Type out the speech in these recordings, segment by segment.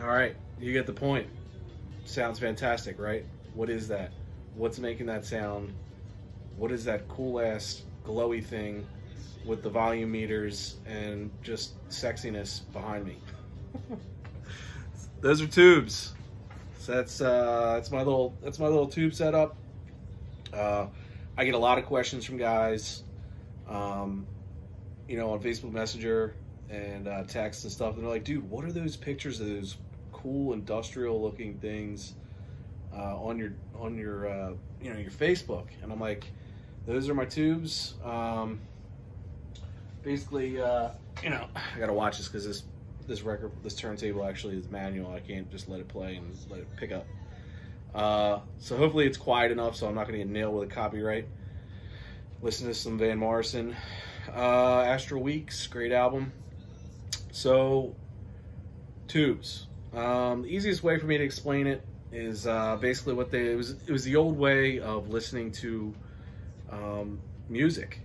All right, you get the point. Sounds fantastic, right? What is that? What's making that sound? What is that cool ass glowy thing with the volume meters and just sexiness behind me? Those are tubes. So that's my little tube setup. I get a lot of questions from guys, you know, on Facebook Messenger and text and stuff. And they're like, dude, what are those pictures of those cool industrial looking things on your you know, your Facebook? And I'm like, those are my tubes. Basically, you know, I gotta watch this because this turntable actually is manual. I can't just let it play and let it pick up. So hopefully it's quiet enough so I'm not gonna get nailed with a copyright. Listen to some Van Morrison. Astral Weeks, great album. So, tubes. The easiest way for me to explain it is basically it was the old way of listening to music.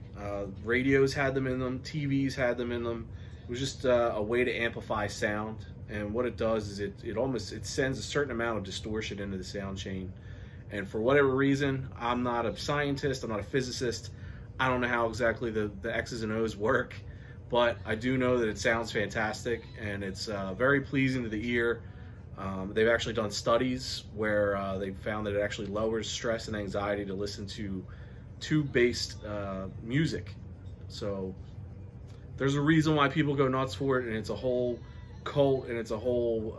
Radios had them in them, TVs had them in them. It was just a way to amplify sound, and what it does is it sends a certain amount of distortion into the sound chain. And for whatever reason, I'm not a scientist, I'm not a physicist, I don't know how exactly the X's and O's work, but I do know that it sounds fantastic and it's very pleasing to the ear. They've actually done studies where they found that it actually lowers stress and anxiety to listen to tube-based music. So there's a reason why people go nuts for it, and it's a whole cult, and it's a whole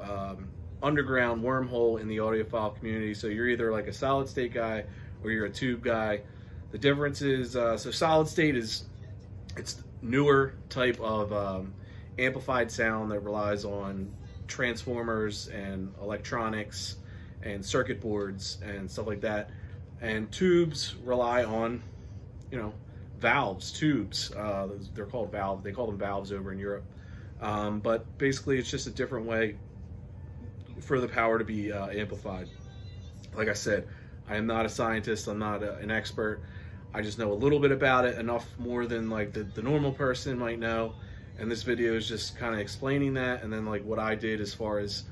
underground wormhole in the audiophile community. So you're either like a solid state guy or you're a tube guy. The difference is, so solid state it's newer type of amplified sound that relies on transformers and electronics and circuit boards and stuff like that. And tubes rely on, you know, valves, tubes. They're called valves. They call them valves over in Europe. But basically, it's just a different way for the power to be amplified. Like I said, I am not a scientist. I'm not an expert. I just know a little bit about it, enough more than like the normal person might know. And this video is just kind of explaining that, and then like what I did as far as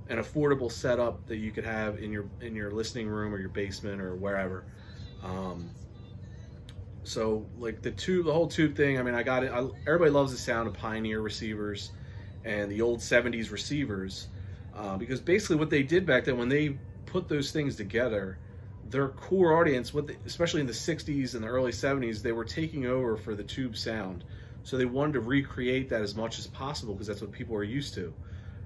an affordable setup that you could have in your listening room or your basement or wherever. So like the whole tube thing, I mean, I got it. Everybody loves the sound of Pioneer receivers and the old 70s receivers, because basically what they did back then when they put those things together, their core audience, especially in the 60s and the early 70s, they were taking over for the tube sound. So they wanted to recreate that as much as possible because that's what people are used to.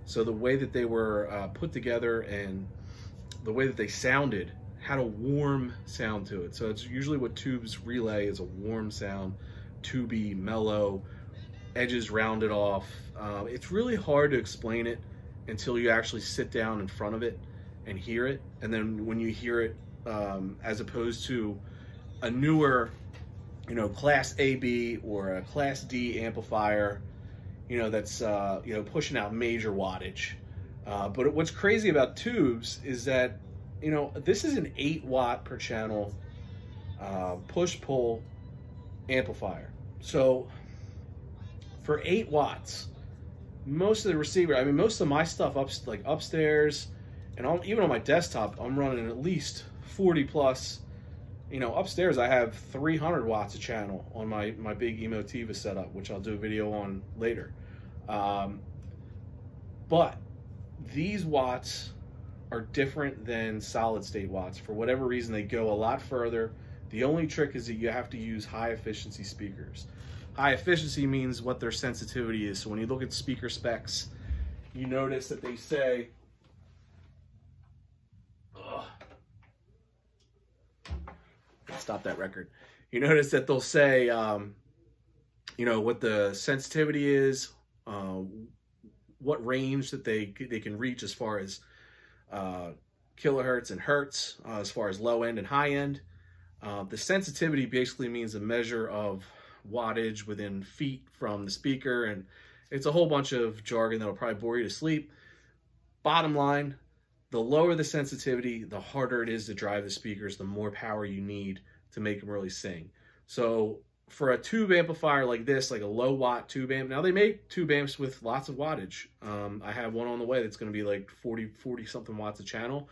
So the way that they were put together and the way that they sounded had a warm sound to it. So it's usually what tubes relay is a warm sound, tubey, mellow, edges rounded off. It's really hard to explain it until you actually sit down in front of it and hear it. And then when you hear it, as opposed to a newer, you know, Class AB or a Class D amplifier, you know, that's, you know, pushing out major wattage. But what's crazy about tubes is that, you know, this is an 8 watt per channel push-pull amplifier. So for 8 watts, most of the receiver, I mean, most of my stuff like upstairs and even on my desktop, I'm running at least 40 plus. You know, upstairs I have 300 watts a channel on my big Emotiva setup, which I'll do a video on later. But these watts are different than solid state watts. For whatever reason, they go a lot further. The only trick is that you have to use high efficiency speakers. High efficiency means what their sensitivity is. So when you look at speaker specs, you notice that they say, stop that record. You notice that they'll say, you know, what the sensitivity is, what range that they can reach as far as kilohertz and hertz, as far as low end and high end. The sensitivity basically means a measure of wattage within feet from the speaker, and it's a whole bunch of jargon that'll probably bore you to sleep. Bottom line, the lower the sensitivity, the harder it is to drive the speakers, the more power you need to make them really sing. So for a tube amplifier like this, like a low watt tube amp, now they make tube amps with lots of wattage. I have one on the way that's going to be like 40 something watts a channel.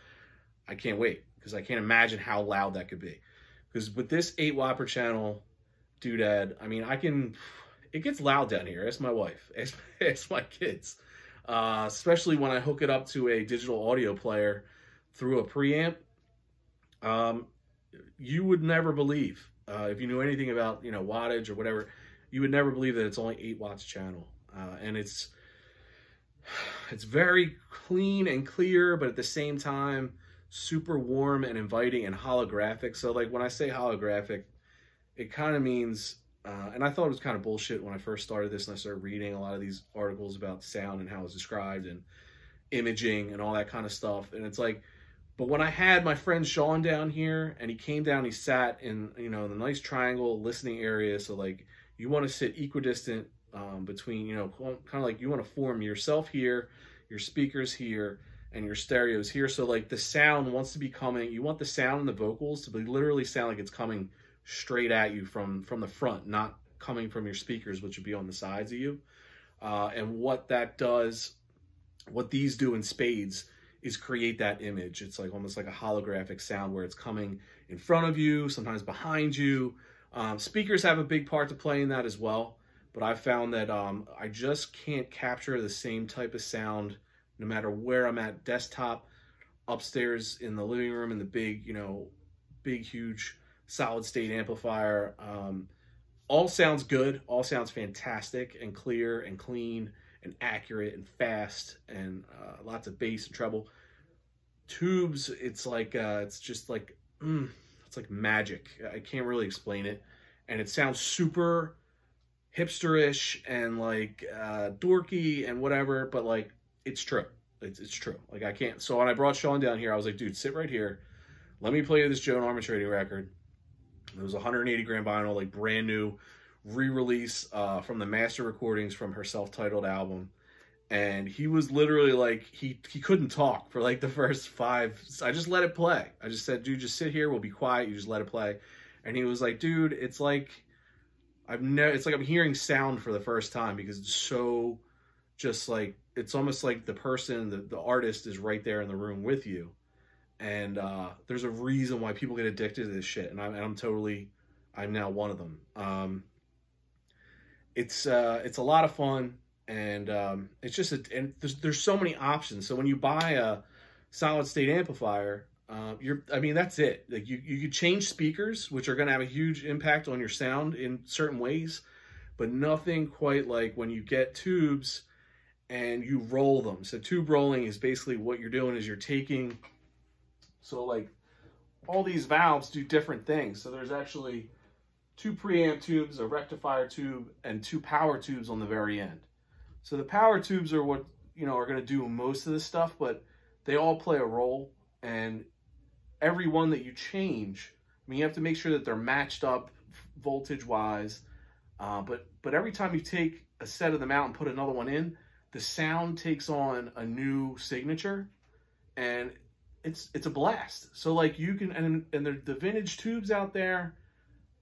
I can't wait, because I can't imagine how loud that could be. Because with this 8 watt per channel doodad, I mean, it gets loud down here. Ask my wife, ask my kids. Especially when I hook it up to a digital audio player through a preamp. You would never believe, if you knew anything about, you know, wattage or whatever, you would never believe that it's only 8 watts a channel. And it's very clean and clear, but at the same time, super warm and inviting and holographic. So like when I say holographic, it kind of means, and I thought it was kind of bullshit when I first started this and I started reading a lot of these articles about sound and how it's described and imaging and all that kind of stuff. And it's like, but when I had my friend Sean down here and he came down, he sat in, you know, the nice triangle listening area. So like you want to sit equidistant between, you know, kind of like you want to form yourself here, your speakers here, and your stereos here. So like the sound wants to be coming, you want the sound and the vocals to be literally sound like it's coming straight at you from the front, not coming from your speakers, which would be on the sides of you. And what that does, what these do in spades, is create that image. It's like almost like a holographic sound where it's coming in front of you, sometimes behind you. Speakers have a big part to play in that as well, but I've found that I just can't capture the same type of sound no matter where I'm at, desktop, upstairs in the living room, in the big, you know, big, huge solid state amplifier. All sounds good, all sounds fantastic and clear and clean and accurate and fast, and lots of bass and treble. Tubes, it's like it's just like it's like magic. I can't really explain it, and it sounds super hipsterish and like dorky and whatever, but like it's true. It's true. Like I can't. So when I brought Sean down here, I was like, dude, sit right here. Let me play you this Joan Armatrading record. It was 180 gram vinyl, like brand new, re-release from the master recordings from her self-titled album. And he was literally like, he couldn't talk for like the first 5. I just let it play. I just said, dude, just sit here, we'll be quiet, you just let it play. And he was like, dude, it's like it's like I'm hearing sound for the first time, because it's so just like, it's almost like the person, the artist is right there in the room with you. And there's a reason why people get addicted to this shit, and I'm now one of them. It's a lot of fun, and it's just and there's so many options. So when you buy a solid state amplifier, I mean, that's it. Like you could change speakers, which are going to have a huge impact on your sound in certain ways, but nothing quite like when you get tubes and you roll them. So tube rolling is basically what you're doing is you're taking, so like all these valves do different things. So there's actually 2 preamp tubes, a rectifier tube, and 2 power tubes on the very end. So the power tubes are what, you know, are going to do most of this stuff, but they all play a role. And every one that you change, I mean, you have to make sure that they're matched up voltage wise. But every time you take a set of them out and put another one in, the sound takes on a new signature, and it's a blast. So like you can, and the vintage tubes out there,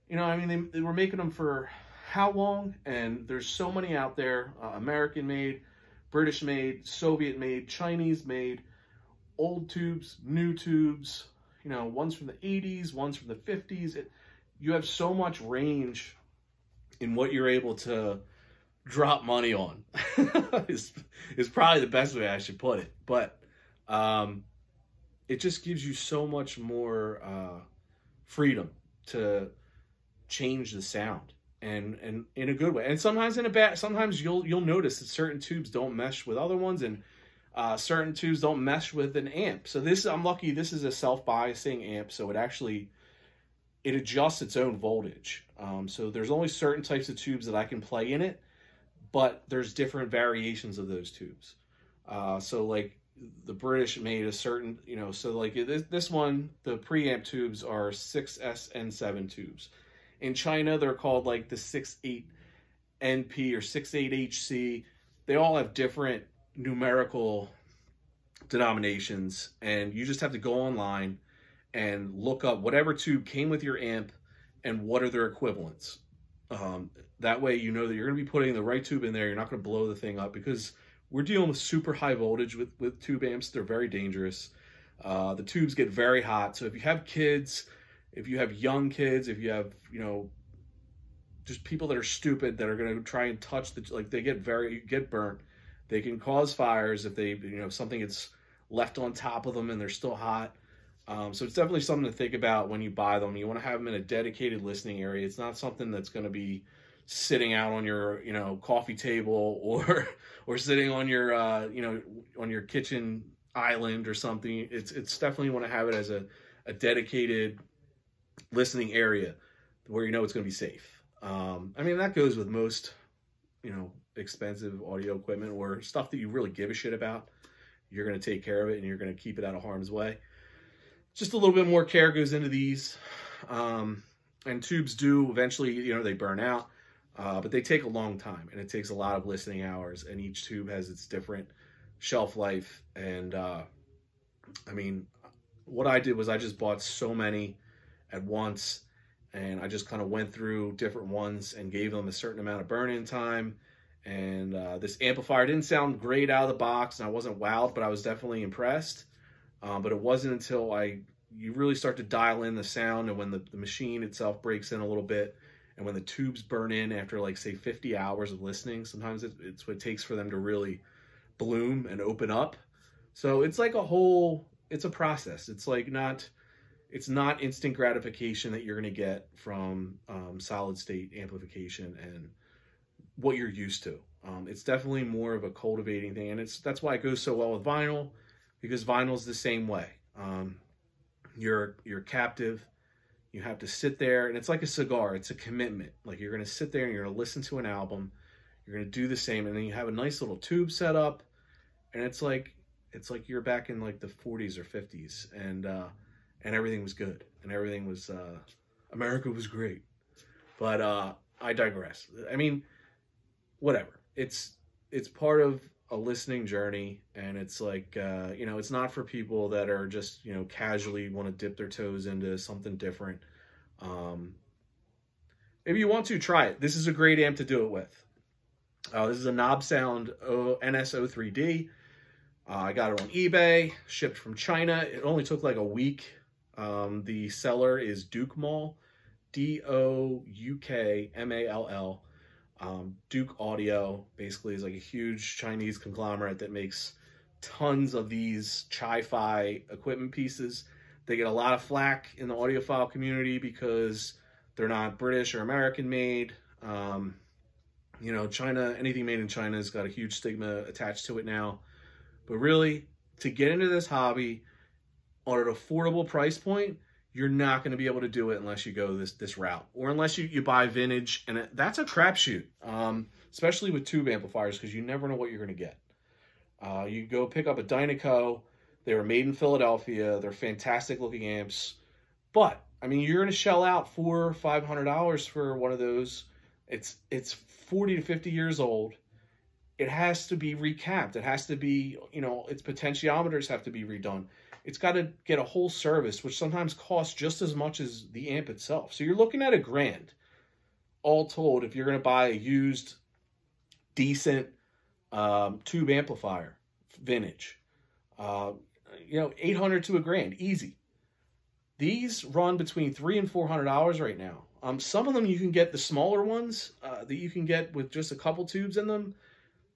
you know, I mean, they were making them for how long? And there's so many out there, American made, British made, Soviet made, Chinese made, old tubes, new tubes, you know, ones from the 80s, ones from the 50s. You have so much range in what you're able to drop money on is probably the best way I should put it. But it just gives you so much more freedom to change the sound, and in a good way, and sometimes in a bad. Sometimes you'll notice that certain tubes don't mesh with other ones, and certain tubes don't mesh with an amp. So this, I'm lucky, this is a self-biasing amp, so it adjusts its own voltage. So there's only certain types of tubes that I can play in it, but there's different variations of those tubes. So like the British made a certain, you know, so like this one, the preamp tubes are 6SN7 tubes. In China, they're called like the 68NP or 68HC. They all have different numerical denominations, and you just have to go online and look up whatever tube came with your amp and what are their equivalents. That way you know that you're going to be putting the right tube in there. You're not going to blow the thing up, because we're dealing with super high voltage with tube amps. They're very dangerous. The tubes get very hot. So if you have kids, if you have young kids, if you have, you know, just people that are stupid that are going to try and touch the, like, they get burnt. They can cause fires if they, you know, something gets left on top of them and they're still hot. So it's definitely something to think about when you buy them. You want to have them in a dedicated listening area. It's not something that's going to be sitting out on your, you know, coffee table or sitting on your, you know, on your kitchen island or something. It's definitely want to have it as a dedicated listening area where you know it's going to be safe. I mean, that goes with most, you know, expensive audio equipment or stuff that you really give a shit about. You're going to take care of it and you're going to keep it out of harm's way. Just a little bit more care goes into these. And tubes do eventually, you know, they burn out, but they take a long time and it takes a lot of listening hours, and each tube has its different shelf life. And I mean, what I did was I just bought so many at once, and I just kind of went through different ones and gave them a certain amount of burn-in time. And this amplifier didn't sound great out of the box, and I wasn't wowed, but I was definitely impressed. But it wasn't until you really start to dial in the sound, and when the machine itself breaks in a little bit, and when the tubes burn in after, like, say 50 hours of listening, sometimes it's what it takes for them to really bloom and open up. So it's like it's a process. It's like it's not instant gratification that you're going to get from solid state amplification and what you're used to. It's definitely more of a cultivating thing, and that's why it goes so well with vinyl, because vinyl's the same way. You're captive. You have to sit there, and it's like a cigar. It's a commitment. Like, you're going to sit there and you're going to listen to an album. You're going to do the same, and then you have a nice little tube set up, and it's like you're back in, like, the 40s or 50s, and everything was good, and everything was America was great. But I digress. I mean, whatever. It's part of a listening journey, and it's like, you know, it's not for people that are just, you know, casually want to dip their toes into something different. Maybe you want to try it. This is a great amp to do it with. This is a Nobsound NS-03D. I got it on eBay, shipped from China. It only took like a week. The seller is Duke Mall, D-O-U-K-M-A-L-L. Duke Audio basically is like a huge Chinese conglomerate that makes tons of these chi-fi equipment pieces. They get a lot of flack in the audiophile community because they're not British or American made. You know, China, anything made in China has got a huge stigma attached to it now. But really, to get into this hobby on an affordable price point, you're not going to be able to do it unless you go this route, or unless you buy vintage, and that's a crapshoot, especially with tube amplifiers, because you never know what you're going to get. You go pick up a Dynaco. They were made in Philadelphia. They're fantastic looking amps, but I mean, you're going to shell out $400 or $500 for one of those. It's 40 to 50 years old. It has to be recapped. It has to be, you know, its potentiometers have to be redone. It's got to get a whole service, which sometimes costs just as much as the amp itself. So you're looking at $1,000, all told, if you're going to buy a used, decent tube amplifier, vintage. You know, $800 to $1,000, easy. These run between $300 and $400 right now. Some of them you can get the smaller ones that you can get with just a couple tubes in them.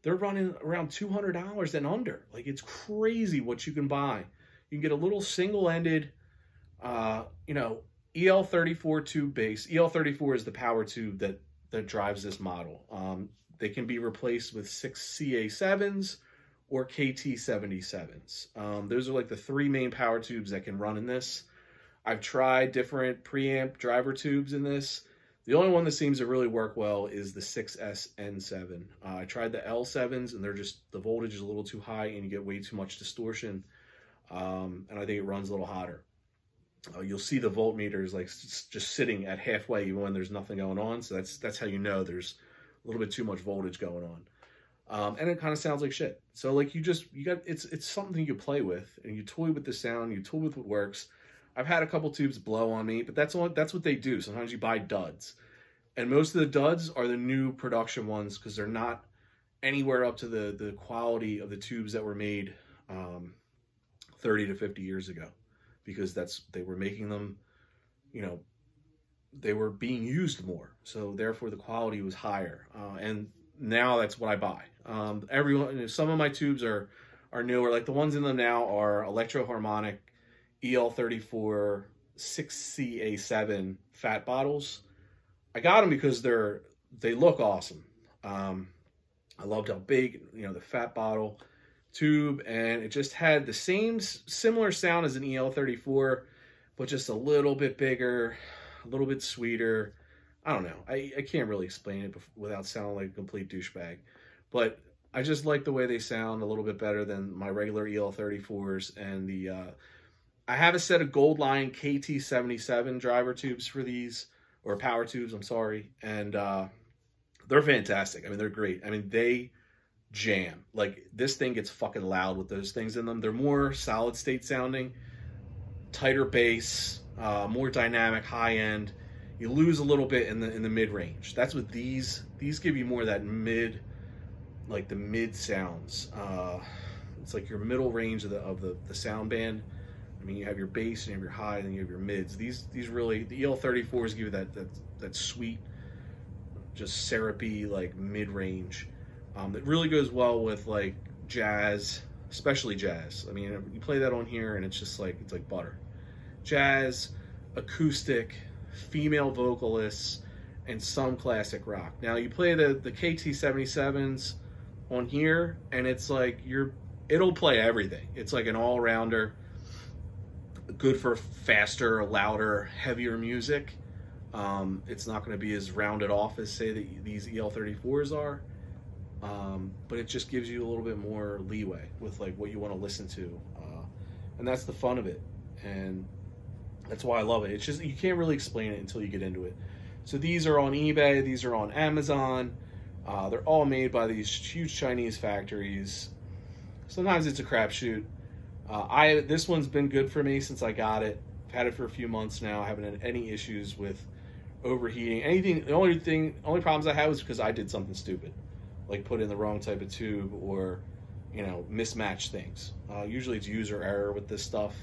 They're running around $200 and under. Like, it's crazy what you can buy. You can get a little single-ended, you know, EL34 tube base. EL34 is the power tube that drives this model. They can be replaced with 6 CA7s or KT77s. Those are like the 3 main power tubes that can run in this. I've tried different preamp driver tubes in this. The only one that seems to really work well is the 6SN7. I tried the L7s, and the voltage is a little too high, and you get way too much distortion. And I think it runs a little hotter. You'll see the voltmeters like just sitting at halfway even when there's nothing going on. So that's how you know there's a little bit too much voltage going on. And it kind of sounds like shit. So like it's something you play with, and you toy with the sound, you toy with what works. I've had a couple tubes blow on me, but that's what they do. Sometimes you buy duds. And most of the duds are the new production ones because they're not anywhere up to the quality of the tubes that were made 30 to 50 years ago, because they were making them, you know, they were being used more, so therefore the quality was higher. And now that's what I buy. Everyone, some of my tubes are newer. Like the ones in them now are Electro-Harmonic EL34 6CA7 fat bottles. I got them because they look awesome. I loved how big, you know, the fat bottle tube, and it just had the similar sound as an EL34, but just a little bit bigger, a little bit sweeter. I don't know. I can't really explain it without sounding like a complete douchebag, but I just like the way they sound a little bit better than my regular EL34s. And I have a set of Gold Line KT77 driver tubes for these, or power tubes, I'm sorry, and they're fantastic. I mean, they're great. I mean, they jam. Like, this thing gets fucking loud with those things in them. They're more solid state sounding, tighter bass, more dynamic, high end. You lose a little bit in the mid range. That's what these give you, more of that mid, like the mid sounds. It's like your middle range of the sound band. I mean, you have your bass and you have your high, and then you have your mids. These really, the EL34s give you that sweet, just syrupy, like mid range. That really goes well with like jazz, especially jazz. I mean, you play that on here and it's just like, it's like butter. Jazz, acoustic, female vocalists, and some classic rock. Now you play the KT77s on here and it's like it'll play everything. It's like an all-rounder, good for faster, louder, heavier music. It's not going to be as rounded off as, say, these EL34s are, but it just gives you a little bit more leeway with like what you want to listen to, and that's the fun of it, and that's why I love it. It's just, you can't really explain it until you get into it. So these are on eBay, these are on Amazon. They're all made by these huge Chinese factories. Sometimes it's a crapshoot. This one's been good for me since I got it. I've had it for a few months now. I haven't had any issues with overheating, anything. The only problems I had was because I did something stupid, like put in the wrong type of tube, or, you know, mismatch things. Usually it's user error with this stuff.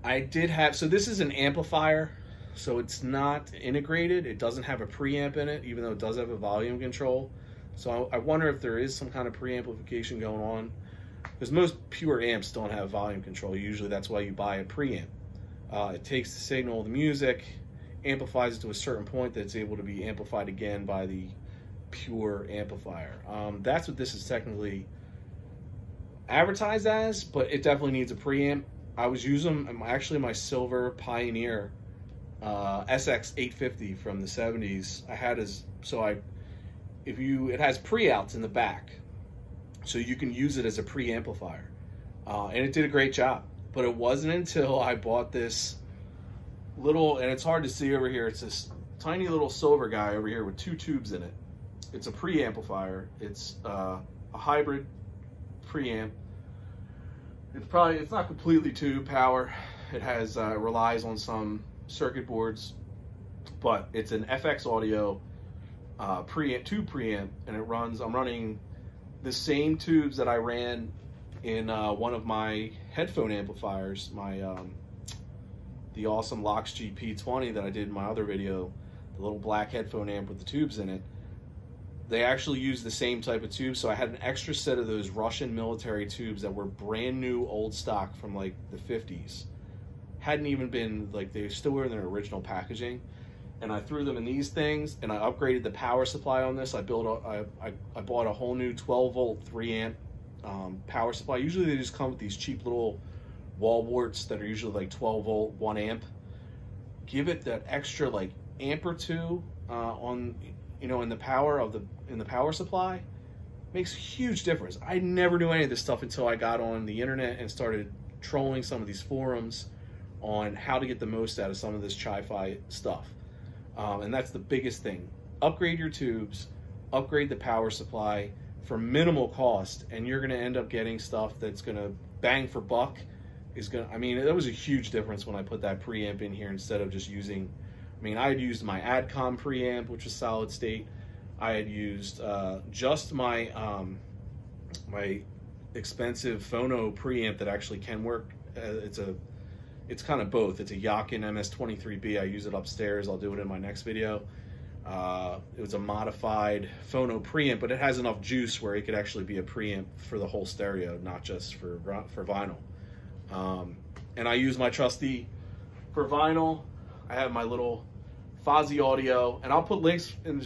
I did have, so this is an amplifier, so it's not integrated. It doesn't have a preamp in it, even though it does have a volume control. So I wonder if there is some kind of preamplification going on, because most pure amps don't have volume control. Usually that's why you buy a preamp. It takes the signal of the music, amplifies it to a certain point that's able to be amplified again by the pure amplifier. That's what this is technically advertised as, but it definitely needs a preamp. I was using actually my silver Pioneer SX850 from the 70s. I had it has pre-outs in the back, so you can use it as a preamplifier, and it did a great job. But it wasn't until I bought this little, and it's hard to see over here, it's this tiny little silver guy over here with 2 tubes in it. It's a preamplifier. It's a hybrid preamp. It's not completely tube power. It has relies on some circuit boards, but it's an FX Audio tube preamp, and it runs. I'm running the same tubes that I ran in one of my headphone amplifiers, the awesome Lox GP20 that I did in my other video, the little black headphone amp with the tubes in it. They actually use the same type of tube, so I had an extra set of those Russian military tubes that were brand new, old stock from like the 50s. Hadn't even been, like, they still were in their original packaging, and I threw them in these things, and I upgraded the power supply on this. I bought a whole new 12-volt 3-amp power supply. Usually they just come with these cheap little wall warts that are usually like 12-volt 1 amp. Give it that extra like amp or two on, you know, in the power supply. Makes a huge difference. I never knew any of this stuff until I got on the internet and started trolling some of these forums on how to get the most out of some of this chi-fi stuff. And that's the biggest thing. Upgrade your tubes, upgrade the power supply for minimal cost, and you're going to end up getting stuff that's going to bang for buck. I mean, that was a huge difference when I put that preamp in here instead of just using I mean, I had used my Adcom preamp, which was solid state. I had used just my my expensive Phono preamp that actually can work. It's kind of both. It's a Yakin NS-03D. I use it upstairs. I'll do it in my next video. It was a modified Phono preamp, but it has enough juice where it could actually be a preamp for the whole stereo, not just for vinyl. And I use my trusty for vinyl. I have my little Fosi audio, and I'll put links in the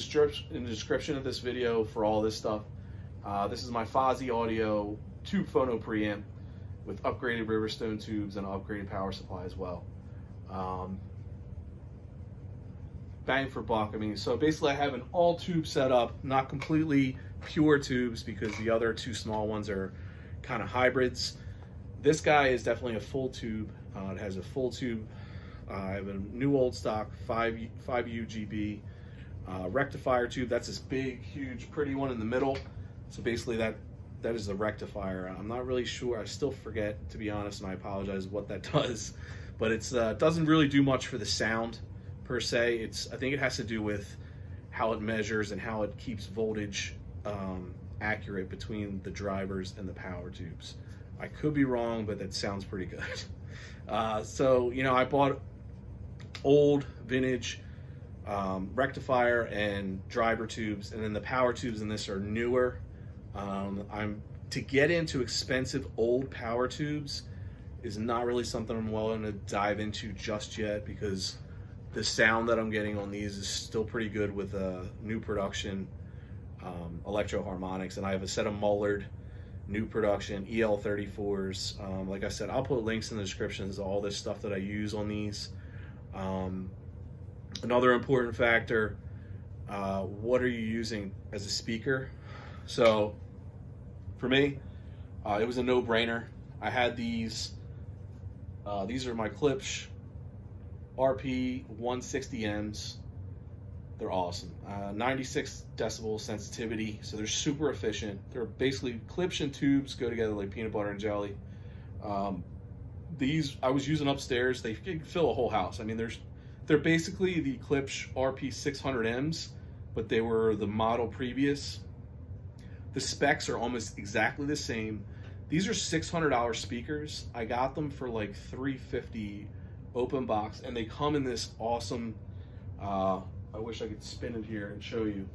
description of this video for all this stuff. This is my Fosi audio tube Phono preamp with upgraded Riverstone tubes and an upgraded power supply as well. Bang for buck. I mean, so basically I have an all tube setup, not completely pure tubes because the other two small ones are kind of hybrids. This guy is definitely a full tube. It has a full tube. I have a new old stock 5 UGB rectifier tube. That's this big, huge, pretty one in the middle. So basically that is the rectifier. I'm not really sure. I still forget, to be honest, and I apologize what that does. But it doesn't really do much for the sound per se. I think it has to do with how it measures and how it keeps voltage accurate between the drivers and the power tubes. I could be wrong, but that sounds pretty good. So, you know, I bought old vintage rectifier and driver tubes, and then the power tubes in this are newer. To get into expensive old power tubes is not really something I'm willing to dive into just yet, because the sound that I'm getting on these is still pretty good with new production electro harmonics, and I have a set of Mullard new production EL34s. Like I said, I'll put links in the descriptions to all this stuff that I use on these. Another important factor, what are you using as a speaker? So for me, it was a no-brainer. I had these are my Klipsch RP-160Ms. They're awesome. 96 decibel sensitivity, so they're super efficient. They're basically Klipsch and tubes go together like peanut butter and jelly. These I was using upstairs. They can fill a whole house. I mean, they're basically the Klipsch RP-600Ms, but they were the model previous. The specs are almost exactly the same. These are $600 speakers. I got them for like $350 open box, and they come in this awesome, I wish I could spin it here and show you,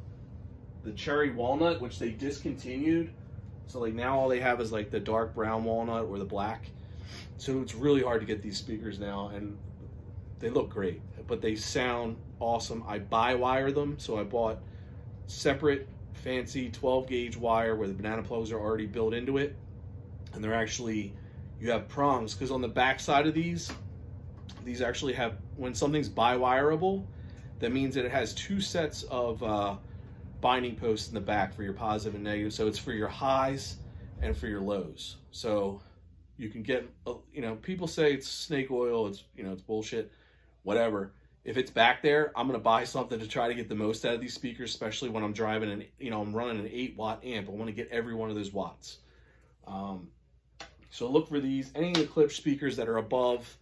the cherry walnut, which they discontinued. So like now all they have is like the dark brown walnut or the black. So it's really hard to get these speakers now, and they look great, but they sound awesome. I bi-wire them, so I bought separate fancy 12 gauge wire where the banana plugs are already built into it, and they're actually, you have prongs, because on the back side of these actually have, when something's bi-wireable, that means that it has two sets of binding posts in the back for your positive and negative. So it's for your highs and for your lows. So you can get, you know, people say it's snake oil, it's, you know, it's bullshit, whatever. If it's back there, I'm gonna buy something to try to get the most out of these speakers, especially when I'm driving and, you know, I'm running an 8-watt amp. I want to get every one of those watts. So look for these. Any of the Klipsch speakers that are above,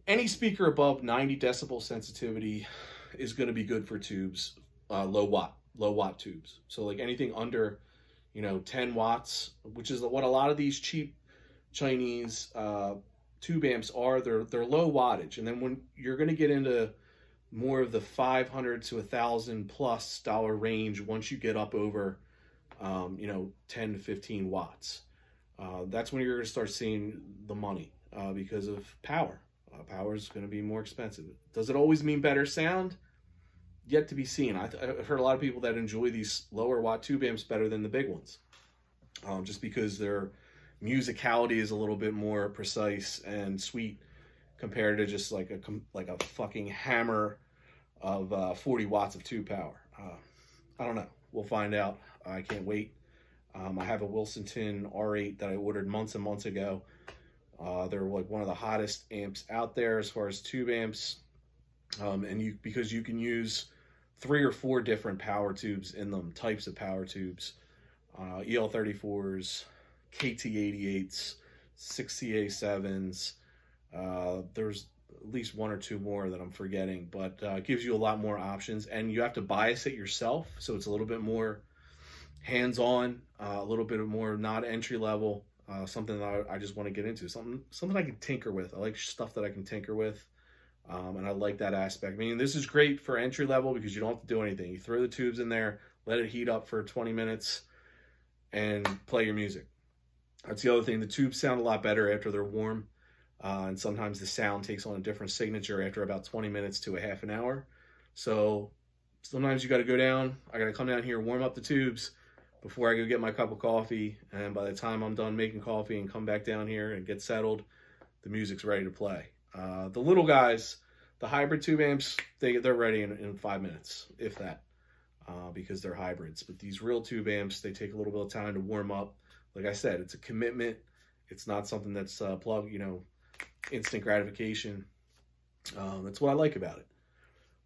any speaker above 90 decibel sensitivity is going to be good for tubes, low watt tubes. So like anything under, you know, 10 watts, which is what a lot of these cheap Chinese tube amps are. They're low wattage, and then when you're going to get into more of the $500 to $1,000+ range, once you get up over you know, 10 to 15 watts, that's when you're going to start seeing the money, because of power. Power is going to be more expensive. Does it always mean better sound? Yet to be seen. I've heard a lot of people that enjoy these lower watt tube amps better than the big ones, just because their musicality is a little bit more precise and sweet compared to just like a fucking hammer of 40 watts of tube power. I don't know. We'll find out. I can't wait. I have a Wilsonton R8 that I ordered months and months ago. They're like one of the hottest amps out there as far as tube amps, and because you can use 3 or 4 different power tubes in them, types of power tubes, EL34s, KT88s, 6CA7s. at least one or two more that I'm forgetting, but it gives you a lot more options, and you have to bias it yourself, so it's a little bit more hands-on, a little bit more not entry level, something that I just want to get into, something I can tinker with. I like stuff that I can tinker with, and I like that aspect. I mean, this is great for entry level because you don't have to do anything. You throw the tubes in there, let it heat up for 20 minutes, and play your music. That's the other thing. The tubes sound a lot better after they're warm. And sometimes the sound takes on a different signature after about 20 minutes to a half an hour. So sometimes you got to go down. I got to come down here, warm up the tubes before I go get my cup of coffee. And by the time I'm done making coffee and come back down here and get settled, the music's ready to play. The little guys, the hybrid tube amps, they're ready in 5 minutes, if that, because they're hybrids. But these real tube amps, they take a little bit of time to warm up. Like I said, it's a commitment. It's not something that's instant gratification. That's what I like about it.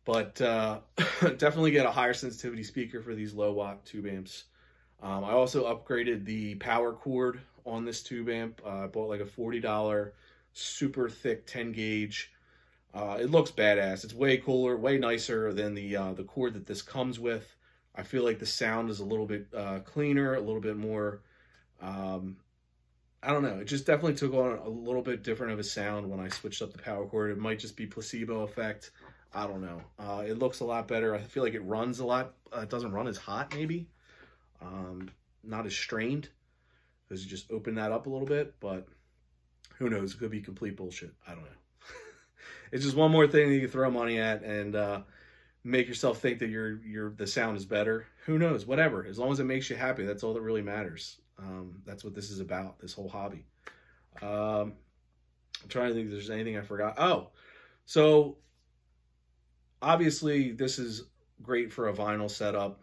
But definitely get a higher sensitivity speaker for these low watt tube amps. I also upgraded the power cord on this tube amp. I bought like a $40 super thick 10 gauge. It looks badass. It's way cooler, way nicer than the cord that this comes with. I feel like the sound is a little bit cleaner, a little bit more, I don't know. It just definitely took on a little bit different of a sound when I switched up the power cord. It might just be placebo effect. I don't know. It looks a lot better. I feel like it runs a lot. It doesn't run as hot, maybe. Not as strained, because you just open that up a little bit, but who knows? It could be complete bullshit. I don't know. It's just one more thing that you can throw money at and make yourself think that the sound is better. Who knows? Whatever. As long as it makes you happy, that's all that really matters. That's what this is about, this whole hobby. I'm trying to think if there's anything I forgot. Oh, so obviously this is great for a vinyl setup.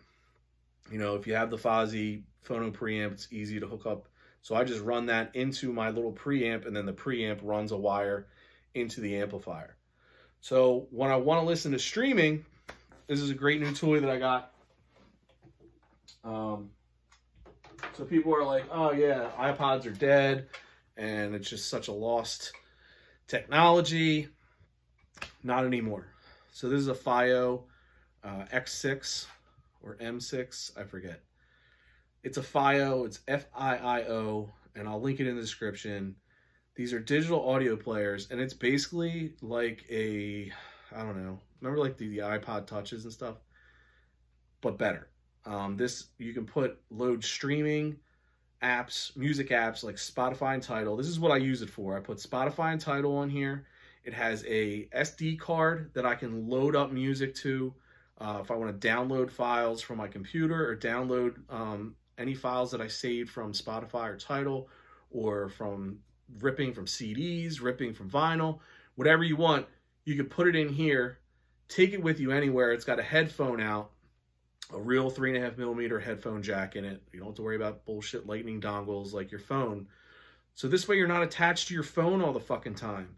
You know, if you have the Fosi Phono preamp, it's easy to hook up. So I just run that into my little preamp, and then the preamp runs a wire into the amplifier. So when I want to listen to streaming, this is a great new toy that I got. So people are like, oh yeah, iPods are dead, and it's just such a lost technology. Not anymore. So this is a FiiO X6 or M6, I forget. It's a FiiO, it's F-I-I-O, and I'll link it in the description. These are digital audio players, and it's basically like a, I don't know, remember like the iPod Touches and stuff? But better. This, you can load streaming apps, music apps like Spotify and Tidal. This is what I use it for. I put Spotify and Tidal on here. It has a SD card that I can load up music to if I want to download files from my computer, or download any files that I saved from Spotify or Tidal, or from ripping from CDs, ripping from vinyl, whatever you want. You can put it in here, take it with you anywhere. It's got a headphone out, a real 3.5mm headphone jack in it. You don't have to worry about bullshit lightning dongles like your phone. So this way you're not attached to your phone all the fucking time.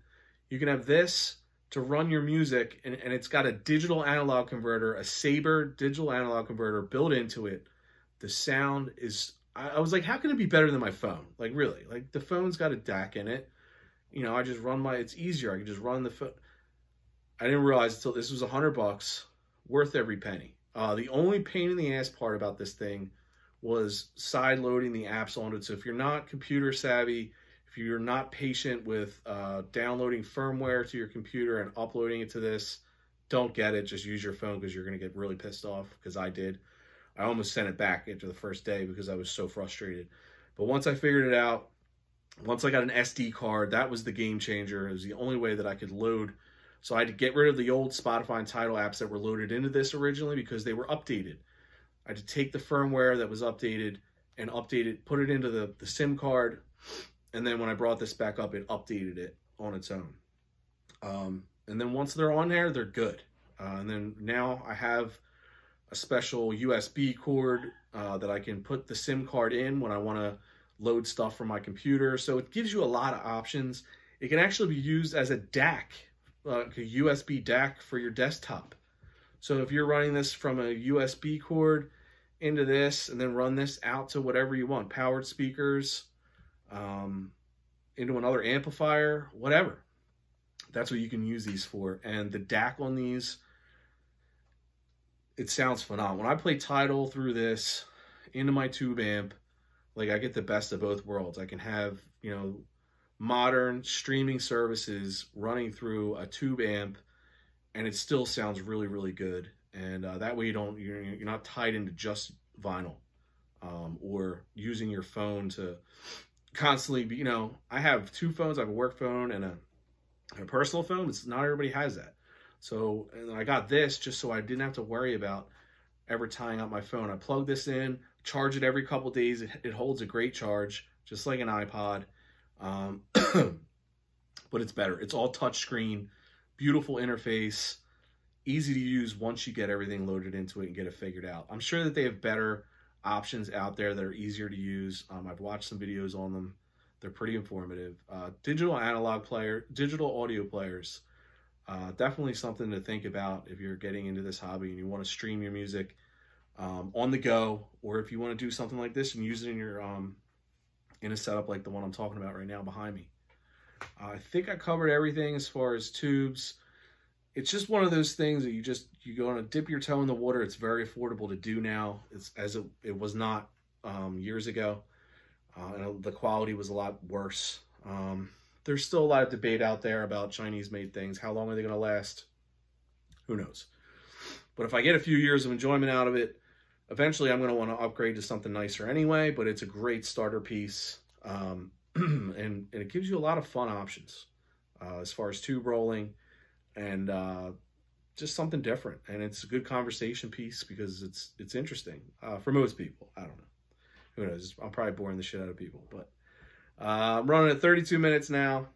You can have this to run your music, and it's got a digital analog converter, a Sabre digital analog converter built into it. The sound is, I was like, how can it be better than my phone? Like, really? Like, the phone's got a DAC in it. You know, I just run it's easier. I can just run the phone. I didn't realize until this was $100, worth every penny. The only pain in the ass part about this thing was side loading the apps onto it. So if you're not computer savvy, if you're not patient with downloading firmware to your computer and uploading it to this, don't get it. Just use your phone, because you're going to get really pissed off, because I did. I almost sent it back after the first day because I was so frustrated. But once I figured it out, once I got an SD card, that was the game changer. It was the only way that I could load. So I had to get rid of the old Spotify and Tidal apps that were loaded into this originally, because they were updated. I had to take the firmware that was updated and update it, put it into the SIM card, and then when I brought this back up, it updated it on its own. And then once they're on there, they're good. And then now I have a special USB cord that I can put the SIM card in when I want to load stuff from my computer. So it gives you a lot of options. It can actually be used as a DAC, like a USB DAC for your desktop. So if you're running this from a USB cord into this, and then run this out to whatever you want, powered speakers, into another amplifier, whatever. That's what you can use these for. And the DAC on these, it sounds phenomenal. When I play Tidal through this into my tube amp, like I get the best of both worlds. I can have, you know, modern streaming services running through a tube amp, and it still sounds really, really good. And that way you're not tied into just vinyl, or using your phone to constantly be, you know, I have two phones. I have a work phone and a personal phone. It's not everybody has that. So, and I got this just so I didn't have to worry about ever tying up my phone. I plug this in, charge it every couple days. It holds a great charge, just like an iPod. But it's better. It's all touchscreen, beautiful interface, easy to use once you get everything loaded into it and get it figured out. I'm sure that they have better options out there that are easier to use. I've watched some videos on them. They're pretty informative. Digital audio players, definitely something to think about if you're getting into this hobby and you want to stream your music on the go, or if you want to do something like this and use it in your in a setup like the one I'm talking about right now behind me. I think I covered everything as far as tubes. It's just one of those things that you go and dip your toe in the water. It's very affordable to do now. It's as it was not years ago. And the quality was a lot worse. There's still a lot of debate out there about Chinese-made things. How long are they going to last? Who knows? But if I get a few years of enjoyment out of it, eventually I'm going to want to upgrade to something nicer anyway. But it's a great starter piece, and it gives you a lot of fun options as far as tube rolling and just something different. And it's a good conversation piece because it's interesting for most people. I don't know. Who knows? I'm probably boring the shit out of people, but I'm running at 32 minutes now.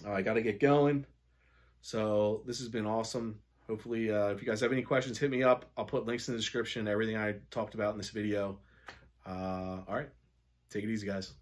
I got to get going. So this has been awesome. Hopefully, if you guys have any questions, hit me up. I'll put links in the description, everything I talked about in this video. All right. Take it easy, guys.